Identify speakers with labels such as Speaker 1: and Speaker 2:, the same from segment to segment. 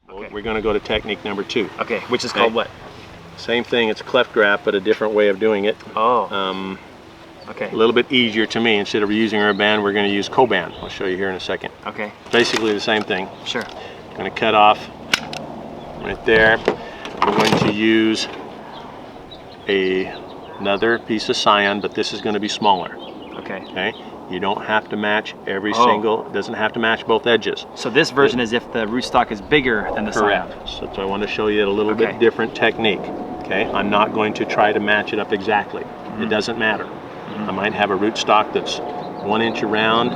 Speaker 1: Okay. We're going to go to technique number 2.
Speaker 2: Okay, which is called what?
Speaker 1: Same thing, it's cleft graft, but a different way of doing it.
Speaker 2: Oh. Okay.
Speaker 1: A little bit easier to me. Instead of using rubber band, we're going to use co-band. I'll show you here in a second.
Speaker 2: Okay.
Speaker 1: Basically the same thing.
Speaker 2: Sure.
Speaker 1: I'm going to cut off right there. We're going to use another piece of scion, but this is going to be smaller.
Speaker 2: Okay.
Speaker 1: Okay. You don't have to match every single, it doesn't have to match both edges.
Speaker 2: So this version is if the rootstock is bigger than the scion.
Speaker 1: Correct. So I want to show you a little bit different technique. Okay. I'm not going to try to match it up exactly. It doesn't matter. I might have a rootstock that's 1 inch around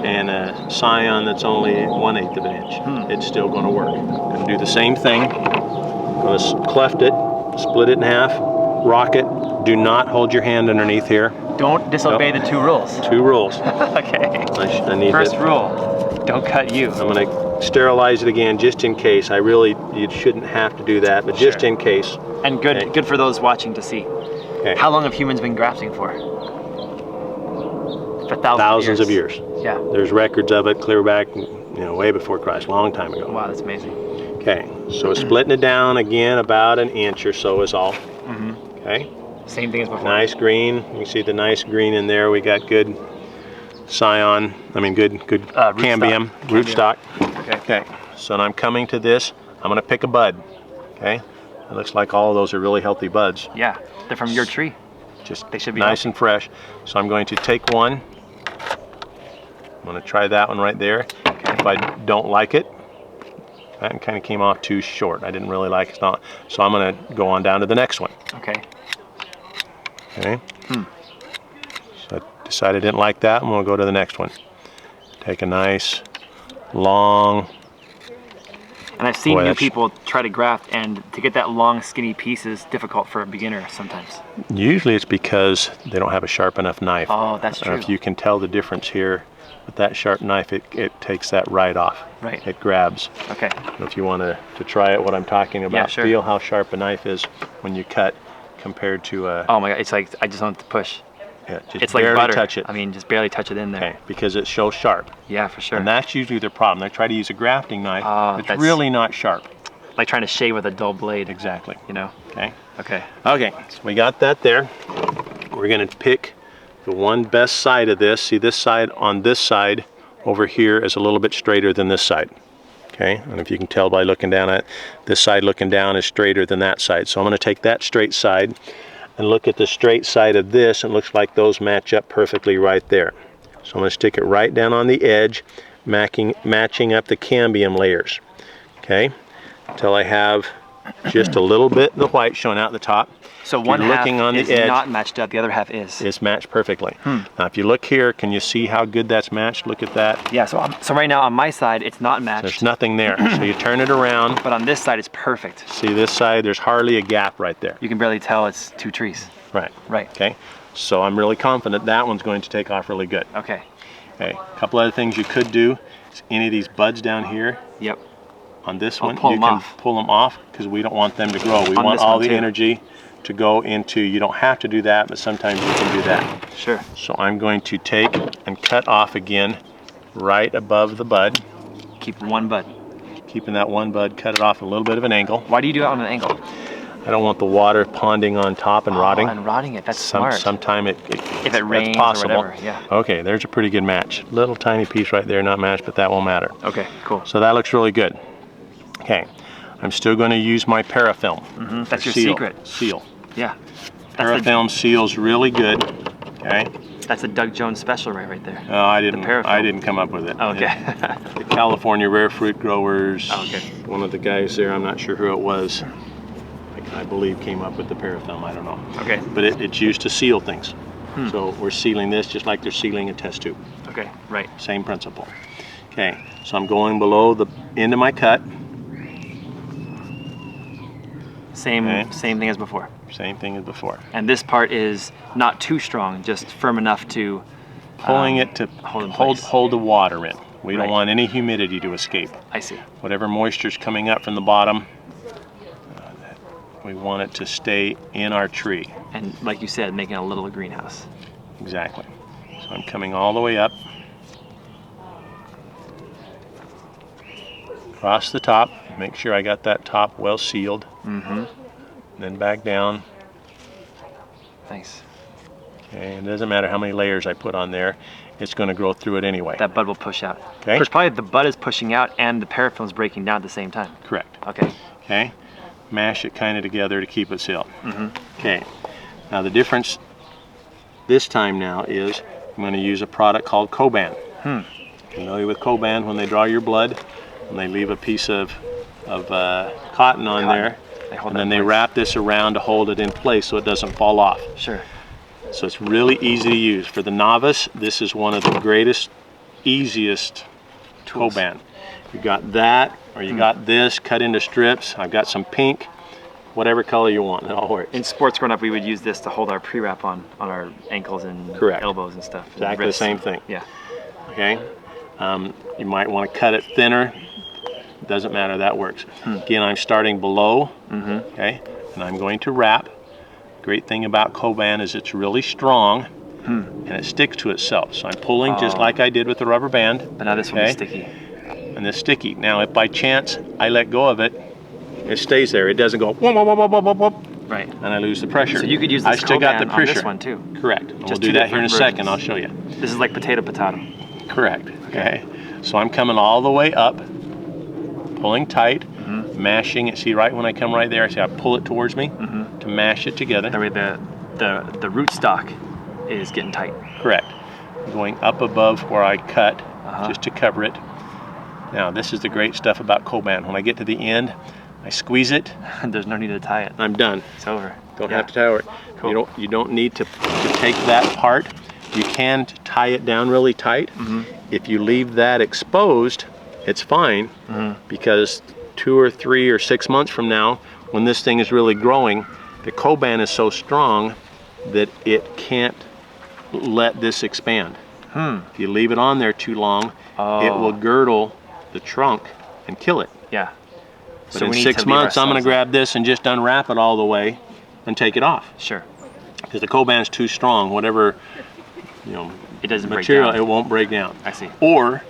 Speaker 1: and a scion that's only 1/8 of an inch. It's still going to work. I'm going to do the same thing. I'm going to cleft it, split it in half, rock it. Do not hold your hand underneath here.
Speaker 2: Don't disobey the 2 rules.
Speaker 1: 2 rules.
Speaker 2: Okay.
Speaker 1: I need
Speaker 2: First rule, don't cut you.
Speaker 1: I'm going to sterilize it again just in case. You shouldn't have to do that, but just in case.
Speaker 2: And good for those watching to see.
Speaker 1: Okay.
Speaker 2: How long have humans been grafting for? For thousands
Speaker 1: of years.
Speaker 2: Yeah.
Speaker 1: There's records of it clear back, way before Christ, long time ago.
Speaker 2: Wow, that's amazing.
Speaker 1: Okay, so splitting it down again about 1 inch or so is all. Okay.
Speaker 2: Same thing as before.
Speaker 1: Nice green. You can see the nice green in there. We got good scion. Good cambium rootstock. Okay. So now I'm coming to this. I'm going to pick a bud. Okay. It looks like all of those are really healthy buds.
Speaker 2: Yeah, they're from your tree.
Speaker 1: They should be nice and fresh. So I'm going to take one. I'm going to try that one right there. Okay. If I don't like it, that kind of came off too short. I didn't really like it. So I'm going to go on down to the next one.
Speaker 2: Okay.
Speaker 1: Okay. So I decided I didn't like that. I'm going to go to the next one. Take a nice, long.
Speaker 2: And I've seen new people try to graft, and to get that long, skinny piece is difficult for a beginner sometimes.
Speaker 1: Usually it's because they don't have a sharp enough knife.
Speaker 2: Oh, that's true.
Speaker 1: If you can tell the difference here, with that sharp knife, it takes that right off.
Speaker 2: Right.
Speaker 1: It grabs.
Speaker 2: Okay.
Speaker 1: If you want to try it, what I'm talking about, feel how sharp a knife is when you cut compared to a...
Speaker 2: Oh my God, it's like, I just want to push.
Speaker 1: Yeah, just
Speaker 2: it's
Speaker 1: barely
Speaker 2: like butter.
Speaker 1: Touch it.
Speaker 2: Just barely touch it in there.
Speaker 1: Okay, because it's so sharp.
Speaker 2: Yeah, for sure.
Speaker 1: And that's usually their problem. They try to use a grafting knife, it's really not sharp.
Speaker 2: Like trying to shave with a dull blade.
Speaker 1: Exactly.
Speaker 2: Okay.
Speaker 1: Okay. Okay, so we got that there. We're going to pick the one best side of this. See, this side on this side over here is a little bit straighter than this side. Okay, and if you can tell by looking down at it, this side looking down is straighter than that side. So I'm going to take that straight side and look at the straight side of this, and it looks like those match up perfectly right there. So I'm going to stick it right down on the edge, matching up the cambium layers. Okay, until I have just a little bit of the white showing out the top.
Speaker 2: So one half
Speaker 1: on
Speaker 2: is
Speaker 1: the edge,
Speaker 2: not matched up, the other half is.
Speaker 1: It's matched perfectly. Now if you look here, can you see how good that's matched? Look at that.
Speaker 2: Yeah, so right now on my side, it's not matched.
Speaker 1: There's nothing there. So you turn it around.
Speaker 2: But on this side, it's perfect.
Speaker 1: See this side, there's hardly a gap right there.
Speaker 2: You can barely tell it's 2 trees.
Speaker 1: Right.
Speaker 2: Right.
Speaker 1: Okay. So I'm really confident that one's going to take off really good.
Speaker 2: Okay.
Speaker 1: Okay. A couple other things you could do is any of these buds down here.
Speaker 2: Yep.
Speaker 1: On this one, you can pull them off because we don't want them to grow. We want all the energy to go into, you don't have to do that, but sometimes you can do that.
Speaker 2: Sure.
Speaker 1: So I'm going to take and cut off again right above the bud.
Speaker 2: Keep one bud.
Speaker 1: Keeping that one bud, cut it off a little bit of an angle.
Speaker 2: Why do you do it on an angle?
Speaker 1: I don't want the water ponding on top and rotting.
Speaker 2: And rotting it, that's smart.
Speaker 1: Sometime if
Speaker 2: it rains
Speaker 1: possible.
Speaker 2: Or whatever, yeah.
Speaker 1: Okay, there's a pretty good match. Little tiny piece right there, not matched, but that won't matter.
Speaker 2: Okay, cool.
Speaker 1: So that looks really good. Okay, I'm still going to use my parafilm.
Speaker 2: That's your secret.
Speaker 1: Seal.
Speaker 2: Yeah.
Speaker 1: Parafilm seals really good. Okay.
Speaker 2: That's a Doug Jones special right there.
Speaker 1: No, I didn't come up with it.
Speaker 2: Oh, okay.
Speaker 1: The California Rare Fruit Growers.
Speaker 2: Oh, okay.
Speaker 1: One of the guys there, I'm not sure who it was, I believe came up with the parafilm. I don't know.
Speaker 2: Okay.
Speaker 1: But it's used to seal things. So we're sealing this just like they're sealing a test tube.
Speaker 2: Okay, right.
Speaker 1: Same principle. Okay, so I'm going below the end of my cut.
Speaker 2: Same thing as before.
Speaker 1: Same thing as before.
Speaker 2: And this part is not too strong, just firm enough to
Speaker 1: pulling it to hold the water in. We don't want any humidity to escape.
Speaker 2: I see.
Speaker 1: Whatever moisture's coming up from the bottom, we want it to stay in our tree.
Speaker 2: And like you said, making a little greenhouse.
Speaker 1: Exactly. So I'm coming all the way up, across the top. Make sure I got that top well sealed. Then back down.
Speaker 2: Nice.
Speaker 1: Okay, and it doesn't matter how many layers I put on there, it's going to grow through it anyway.
Speaker 2: That bud will push out.
Speaker 1: Okay.
Speaker 2: First, probably the bud is pushing out and the parafilm is breaking down at the same time.
Speaker 1: Correct.
Speaker 2: Okay.
Speaker 1: Okay. Mash it kind of together to keep it sealed. Okay. Now the difference this time now is I'm going to use a product called Coban. Familiar with Coban? When they draw your blood, and they leave a piece of cotton on there, and then they wrap this around to hold it in place so it doesn't fall off.
Speaker 2: Sure.
Speaker 1: So it's really easy to use. For the novice, this is one of the greatest, easiest
Speaker 2: tools.
Speaker 1: Coban. You got that, or you got this cut into strips. I've got some pink, whatever color you want, it all works.
Speaker 2: In sports growing up, we would use this to hold our pre-wrap on our ankles and elbows and stuff.
Speaker 1: Exactly the same thing.
Speaker 2: Yeah.
Speaker 1: Okay. You might want to cut it thinner. Doesn't matter, that works. Again, I'm starting below, okay, and I'm going to wrap. Great thing about Coban is it's really strong and it sticks to itself. So I'm pulling just like I did with the rubber band.
Speaker 2: But now this one is sticky.
Speaker 1: And it's sticky. Now, if by chance I let go of it, it stays there. It doesn't go whoop, whoop, whoop, whoop, whoop, whoop,
Speaker 2: right.
Speaker 1: And I lose the pressure.
Speaker 2: So you could use this
Speaker 1: I still got the
Speaker 2: Coban
Speaker 1: pressure.
Speaker 2: on this one too.
Speaker 1: Correct. We'll do that here in a second. I'll show you.
Speaker 2: This is like potato.
Speaker 1: Correct. Okay. So I'm coming all the way up, pulling tight, mashing it. See, right when I come right there, see, I pull it towards me to mash it together.
Speaker 2: That way the root stock is getting tight.
Speaker 1: Correct. Going up above where I cut, just to cover it. Now, this is the great stuff about Coban. When I get to the end, I squeeze it.
Speaker 2: There's no need to tie it.
Speaker 1: I'm done.
Speaker 2: It's over.
Speaker 1: Don't have to tie it.
Speaker 2: Cool.
Speaker 1: You don't need to take that part. You can tie it down really tight. If you leave that exposed, it's fine, because 2 or 3 or 6 months from now, when this thing is really growing, the Coban is so strong that it can't let this expand. If you leave it on there too long, it will girdle the trunk and kill it.
Speaker 2: Yeah.
Speaker 1: But so in 6 months, I'm going to grab this and just unwrap it all the way and take it off.
Speaker 2: Sure.
Speaker 1: Because the Coban's too strong. Whatever,
Speaker 2: it doesn't
Speaker 1: material,
Speaker 2: break down.
Speaker 1: it won't break down.
Speaker 2: I see.
Speaker 1: Or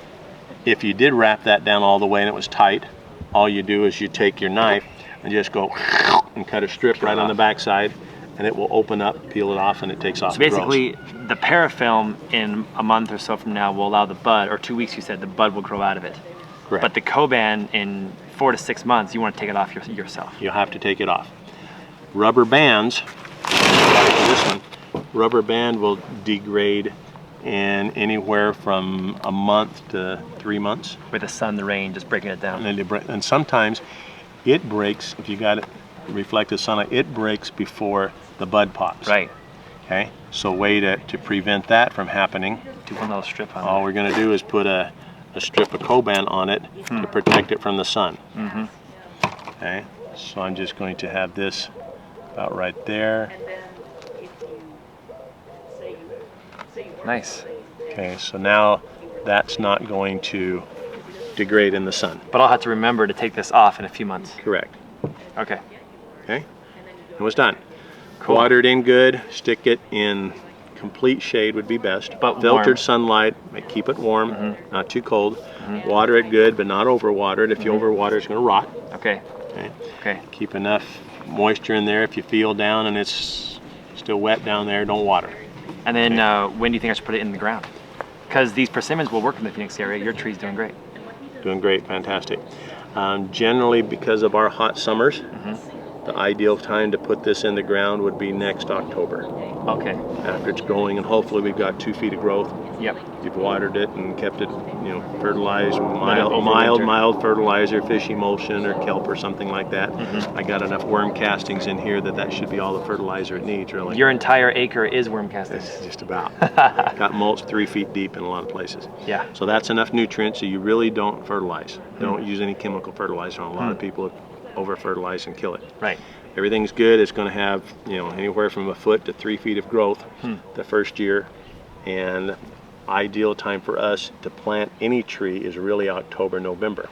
Speaker 1: if you did wrap that down all the way and it was tight, all you do is you take your knife and just go and cut a strip right on the backside, and it will open up, peel it off, and it takes off.
Speaker 2: So basically, the parafilm in a month or so from now will allow the bud, or 2 weeks you said, the bud will grow out of it.
Speaker 1: Correct.
Speaker 2: But the Coban in 4 to 6 months, you want to take it off yourself.
Speaker 1: You have to take it off. Rubber bands, like this one, rubber band will degrade in anywhere from a month to 3 months.
Speaker 2: With the sun, the rain, just breaking it down.
Speaker 1: And sometimes it breaks, if you got it reflected sunlight, it breaks before the bud pops.
Speaker 2: Right.
Speaker 1: Okay, so way to prevent that from happening,
Speaker 2: Do one little strip on
Speaker 1: all we're going to do is put a strip of Coban on it to protect it from the sun. Okay, so I'm just going to have this about right there.
Speaker 2: Nice.
Speaker 1: Okay, so now that's not going to degrade in the sun.
Speaker 2: But I'll have to remember to take this off in a few months.
Speaker 1: Correct.
Speaker 2: Okay.
Speaker 1: Okay, it was done.
Speaker 2: Cool.
Speaker 1: Water it in good, stick it in complete shade would be best.
Speaker 2: But
Speaker 1: filtered
Speaker 2: warm.
Speaker 1: sunlight, keep it warm, not too cold. Water it good, but not overwater it. If you overwater, it's going to rot.
Speaker 2: Okay.
Speaker 1: Okay. Keep enough moisture in there. If you feel down and it's still wet down there, don't water.
Speaker 2: And then when do you think I should put it in the ground? Because these persimmons will work in the Phoenix area. Your tree's doing great.
Speaker 1: Doing great, fantastic. Generally, because of our hot summers, the ideal time to put this in the ground would be next October.
Speaker 2: Okay.
Speaker 1: After it's growing, and hopefully we've got 2 feet of growth.
Speaker 2: Yep.
Speaker 1: You've watered it and kept it, fertilized, mild fertilizer, fish emulsion or kelp or something like that. I got enough worm castings in here that should be all the fertilizer it needs, really.
Speaker 2: Your entire acre is worm castings.
Speaker 1: It's just about. Got mulch 3 feet deep in a lot of places.
Speaker 2: Yeah.
Speaker 1: So that's enough nutrients, so you really don't fertilize. Don't use any chemical fertilizer. A lot of people over fertilize and kill it.
Speaker 2: Right.
Speaker 1: Everything's good. It's going to have anywhere from a foot to 3 feet of growth the first year, and ideal time for us to plant any tree is really October, November.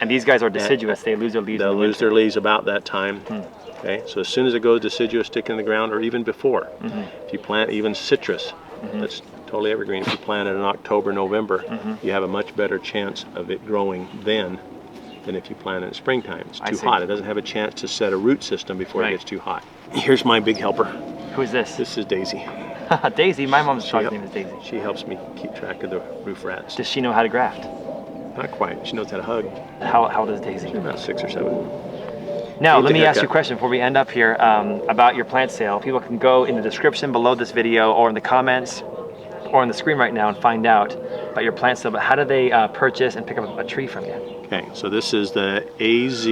Speaker 2: And these guys are deciduous. They lose their leaves.
Speaker 1: They'll lose their leaves about that time. Okay, so as soon as it goes deciduous, stick in the ground, or even before. If you plant even citrus, that's totally evergreen. If you plant it in October, November, you have a much better chance of it growing then than if you plant it in springtime. It's too
Speaker 2: see.
Speaker 1: hot. It doesn't have a chance to set a root system before
Speaker 2: Right.
Speaker 1: it gets too hot. Here's my big helper.
Speaker 2: Who's this?
Speaker 1: This is Daisy.
Speaker 2: Daisy. My mom's dog's name is Daisy.
Speaker 1: She helps me keep track of the roof rats.
Speaker 2: Does she know how to graft?
Speaker 1: Not quite. She knows how to hug.
Speaker 2: How old is Daisy?
Speaker 1: She's about 6 or 7.
Speaker 2: Now,
Speaker 1: Need
Speaker 2: let
Speaker 1: the
Speaker 2: me ask you a
Speaker 1: haircut.
Speaker 2: question before we end up here about your plant sale. People can go in the description below this video or in the comments or on the screen right now and find out about your plant sale. But how do they purchase and pick up a tree from you?
Speaker 1: Okay, so this is the AZ,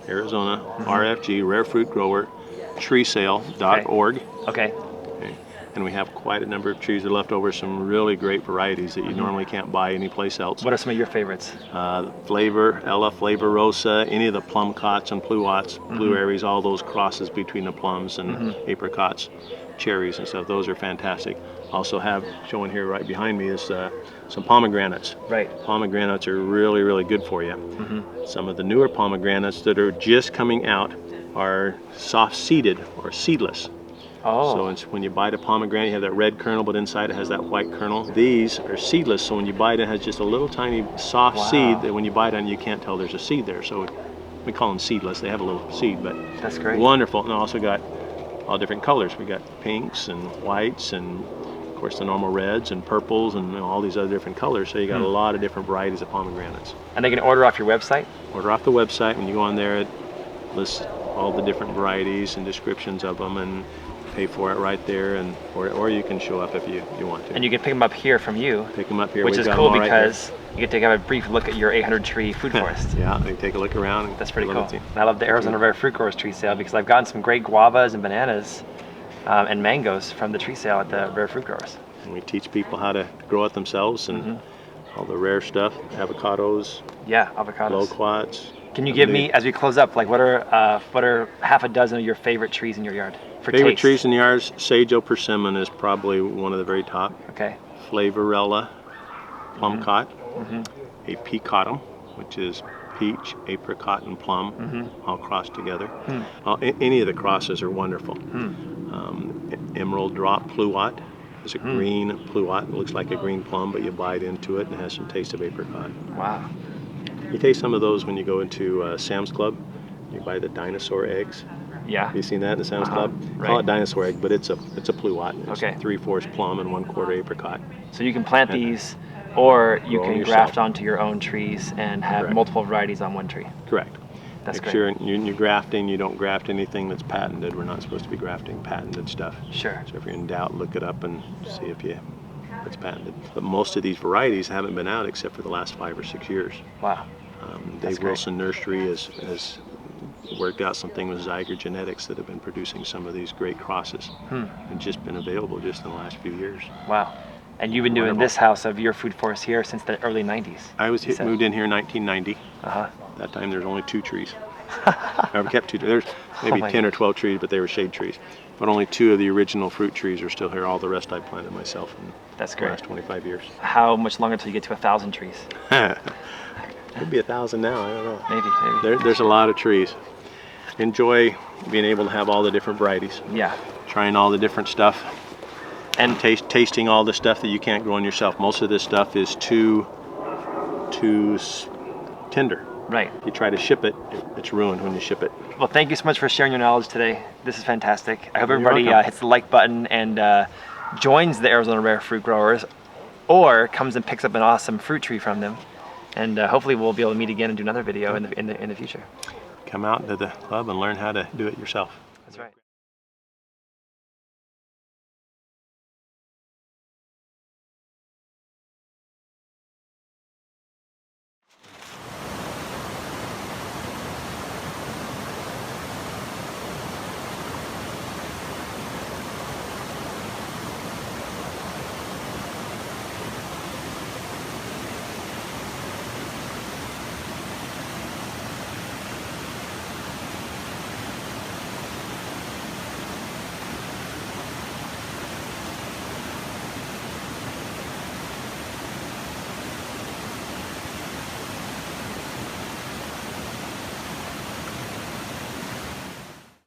Speaker 1: Arizona, RFG, Rare Fruit Grower, treesale.org.
Speaker 2: Okay.
Speaker 1: And we have quite a number of trees that are left over, some really great varieties that you normally can't buy anyplace else.
Speaker 2: What are some of your favorites?
Speaker 1: Flavor, Ella Flavorosa, any of the plum cots and pluots, blue berries, all those crosses between the plums and apricots, cherries and stuff, those are fantastic. Also have, showing here right behind me, is some pomegranates.
Speaker 2: Right.
Speaker 1: Pomegranates are really, really good for you. Some of the newer pomegranates that are just coming out are soft seeded or seedless.
Speaker 2: Oh.
Speaker 1: So it's, when you bite a pomegranate, you have that red kernel, but inside it has that white kernel. These are seedless, so when you bite it, it has just a little tiny soft seed that when you bite on, you can't tell there's a seed there. So we call them seedless. They have a little seed, but
Speaker 2: that's great.
Speaker 1: Wonderful. And also got all different colors. We got pinks and whites and of course the normal reds and purples and all these other different colors. So you got a lot of different varieties of pomegranates.
Speaker 2: And they can order off your website?
Speaker 1: Order off the website. When you go on there, it lists all the different varieties and descriptions of them and pay for it right there, and or you can show up if you want to.
Speaker 2: And you can pick them up here from you.
Speaker 1: Pick them up here.
Speaker 2: Which
Speaker 1: We've
Speaker 2: is
Speaker 1: got
Speaker 2: cool
Speaker 1: them all
Speaker 2: because
Speaker 1: right
Speaker 2: you get to have a brief look at your 800 tree food forest.
Speaker 1: Yeah, they take a look around. And
Speaker 2: that's pretty cool.
Speaker 1: see.
Speaker 2: And I love the Arizona Rare Fruit Growers tree sale because I've gotten some great guavas and bananas and mangoes from the tree sale at the Rare Fruit Growers.
Speaker 1: And we teach people how to grow it themselves and all the rare stuff, avocados.
Speaker 2: Yeah, avocados.
Speaker 1: Loquats.
Speaker 2: Can you give me, as we close up, like what are half a dozen of your favorite trees in your yard? For
Speaker 1: Favorite
Speaker 2: taste?
Speaker 1: trees in the yard, Sage Persimmon is probably one of the very top.
Speaker 2: Okay.
Speaker 1: Flavorella, plumcot, a peacotum, which is peach, apricot, and plum, all crossed together. Any of the crosses are wonderful. Emerald drop pluot is a green pluot. It looks like a green plum, but you bite into it and it has some taste of apricot.
Speaker 2: Wow.
Speaker 1: You taste some of those when you go into Sam's Club. You buy the dinosaur eggs.
Speaker 2: Yeah.
Speaker 1: Have you seen that in the Sam's Club?
Speaker 2: Right.
Speaker 1: Call it dinosaur egg, but it's a pluot. It's
Speaker 2: Okay.
Speaker 1: 3/4 plum and 1/4 apricot.
Speaker 2: So you can plant these, or you
Speaker 1: Grow
Speaker 2: can
Speaker 1: them
Speaker 2: graft
Speaker 1: yourself.
Speaker 2: onto your own trees and have
Speaker 1: Correct.
Speaker 2: multiple varieties on one tree.
Speaker 1: Correct.
Speaker 2: That's
Speaker 1: Make
Speaker 2: great.
Speaker 1: sure you're grafting, you don't graft anything that's patented. We're not supposed to be grafting patented stuff.
Speaker 2: Sure.
Speaker 1: So if you're in doubt, look it up and see if it's patented. But most of these varieties haven't been out except for the last 5 or 6 years.
Speaker 2: Wow.
Speaker 1: Dave
Speaker 2: great.
Speaker 1: Wilson Nursery has worked out something with Zyger Genetics that have been producing some of these great crosses and just been available just in the last few years.
Speaker 2: Wow. And you've been doing
Speaker 1: Wonderful.
Speaker 2: this house of your food forest here since the early 90s.
Speaker 1: I was
Speaker 2: you said.
Speaker 1: moved in here in 1990. That time there's only 2 trees. I kept 2. There's maybe 10 or 12 trees, but they were shade trees. But only 2 of the original fruit trees are still here. All the rest I planted myself in
Speaker 2: That's
Speaker 1: the
Speaker 2: great.
Speaker 1: last 25 years.
Speaker 2: How much longer till you get to 1,000 trees?
Speaker 1: Could be 1,000 now. I don't know.
Speaker 2: Maybe.
Speaker 1: There's a lot of trees. Enjoy being able to have all the different varieties.
Speaker 2: Yeah.
Speaker 1: Trying all the different stuff.
Speaker 2: And
Speaker 1: tasting all the stuff that you can't grow on yourself. Most of this stuff is too tender.
Speaker 2: right.
Speaker 1: You try to ship it, it's ruined when you ship it.
Speaker 2: Well, thank you so much for sharing your knowledge today. This is fantastic. I hope
Speaker 1: You're
Speaker 2: everybody
Speaker 1: welcome.
Speaker 2: hits the like button and joins the Arizona Rare Fruit Growers, or comes and picks up an awesome fruit tree from them. And hopefully we'll be able to meet again and do another video in the future.
Speaker 1: Come out to the club and learn how to do it yourself.
Speaker 2: That's right.